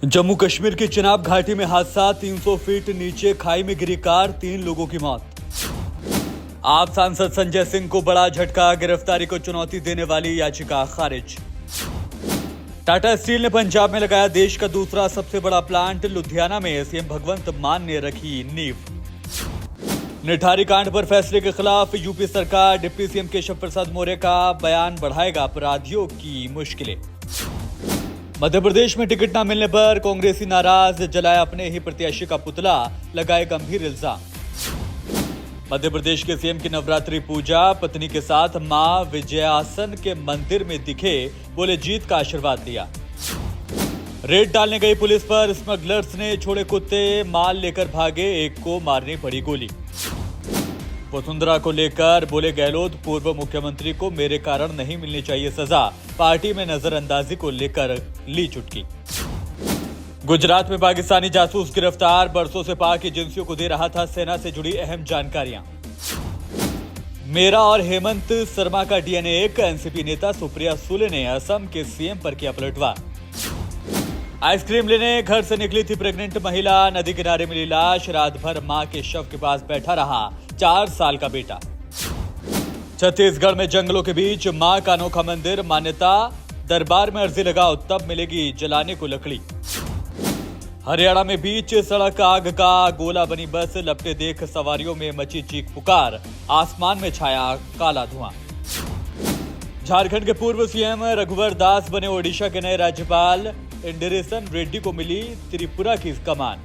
जम्मू कश्मीर की चिनाब घाटी में हादसा। 300 फीट नीचे खाई में गिरी कार, 3 लोगों की मौत। आप सांसद संजय सिंह को बड़ा झटका, गिरफ्तारी को चुनौती देने वाली याचिका खारिज। टाटा स्टील ने पंजाब में लगाया देश का दूसरा सबसे बड़ा प्लांट। लुधियाना में सीएम भगवंत मान ने रखी नींव। निठारी कांड पर फैसले के खिलाफ यूपी सरकार। डिप्टी सीएम केशव प्रसाद मौर्य का बयान बढ़ाएगा अपराधियों की मुश्किलें। मध्य प्रदेश में टिकट न मिलने पर कांग्रेसी नाराज, जलाया अपने ही प्रत्याशी का पुतला, लगाए गंभीर इल्जाम। मध्य प्रदेश के सीएम की नवरात्रि पूजा, पत्नी के साथ मां विजयासन के मंदिर में दिखे, बोले जीत का आशीर्वाद दिया। रेड डालने गई पुलिस पर स्मगलर्स ने छोड़े कुत्ते, माल लेकर भागे, एक को मारनी पड़ी गोली। वसुंधरा को लेकर बोले गहलोत, पूर्व मुख्यमंत्री को मेरे कारण नहीं मिलनी चाहिए सजा, पार्टी में नजरअंदाजी को लेकर ली चुटकी। गुजरात में पाकिस्तानी जासूस गिरफ्तार, बरसों से पाक एजेंसियों को दे रहा था सेना से जुड़ी अहम जानकारियां। मेरा और हेमंत शर्मा का डीएनए एक, एनसीपी नेता सुप्रिया सुले ने असम के सीएम पर किया पलटवार। आइसक्रीम लेने घर से निकली थी प्रेग्नेंट महिला, नदी किनारे मिली लाश, रात भर मां के शव के पास बैठा रहा 4 साल का बेटा। छत्तीसगढ़ में जंगलों के बीच मां का अनोखा मंदिर, मान्यता दरबार में अर्जी लगाओ तब मिलेगी जलाने को लकड़ी। हरियाणा में बीच सड़क आग का गोला बनी बस, लपटे देख सवारियों में मची चीख पुकार, आसमान में छाया काला धुआं। झारखंड के पूर्व सीएम रघुवर दास बने ओडिशा के नए राज्यपाल, इंदिरेसन रेड्डी को मिली त्रिपुरा की कमान।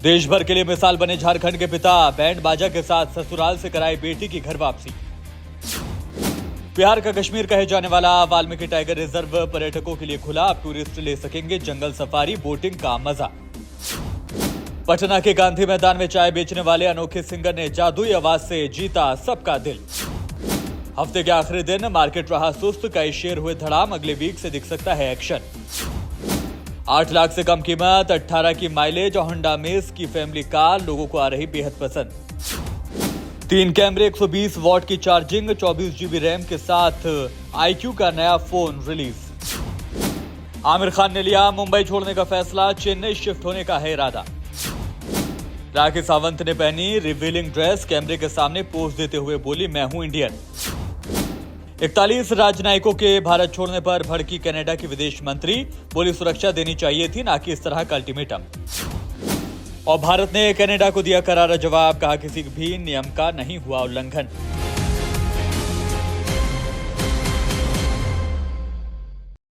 देश भर के लिए मिसाल बने झारखंड के पिता, बैंड बाजा के साथ ससुराल से कराई बेटी की घर वापसी। बिहार का कश्मीर कहे जाने वाला वाल्मीकि टाइगर रिजर्व पर्यटकों के लिए खुला, अब टूरिस्ट ले सकेंगे जंगल सफारी, बोटिंग का मजा। पटना के गांधी मैदान में चाय बेचने वाले अनोखे सिंगर ने जादुई आवाज से जीता सबका दिल। हफ्ते के आखिरी दिन मार्केट रहा सुस्त, कई शेयर हुए धड़ाम, अगले वीक से दिख सकता है एक्शन। 8 लाख से कम कीमत, 18 की माइलेज और होंडा मेज की फैमिली कार लोगों को आ रही बेहद पसंद। 3 कैमरे, 120 वॉट की चार्जिंग, 24 जीबी रैम के साथ IQ का नया फोन रिलीज। आमिर खान ने लिया मुंबई छोड़ने का फैसला, चेन्नई शिफ्ट होने का है इरादा। राखी सावंत ने पहनी रिवीलिंग ड्रेस, कैमरे के सामने पोज देते हुए बोली मैं हूं इंडियन। 41 राजनयिकों के भारत छोड़ने पर भड़की कनाडा की विदेश मंत्री, बोली सुरक्षा देनी चाहिए थी, ना कि इस तरह का अल्टीमेटम। और भारत ने कनाडा को दिया करारा जवाब, कहा किसी भी नियम का नहीं हुआ उल्लंघन।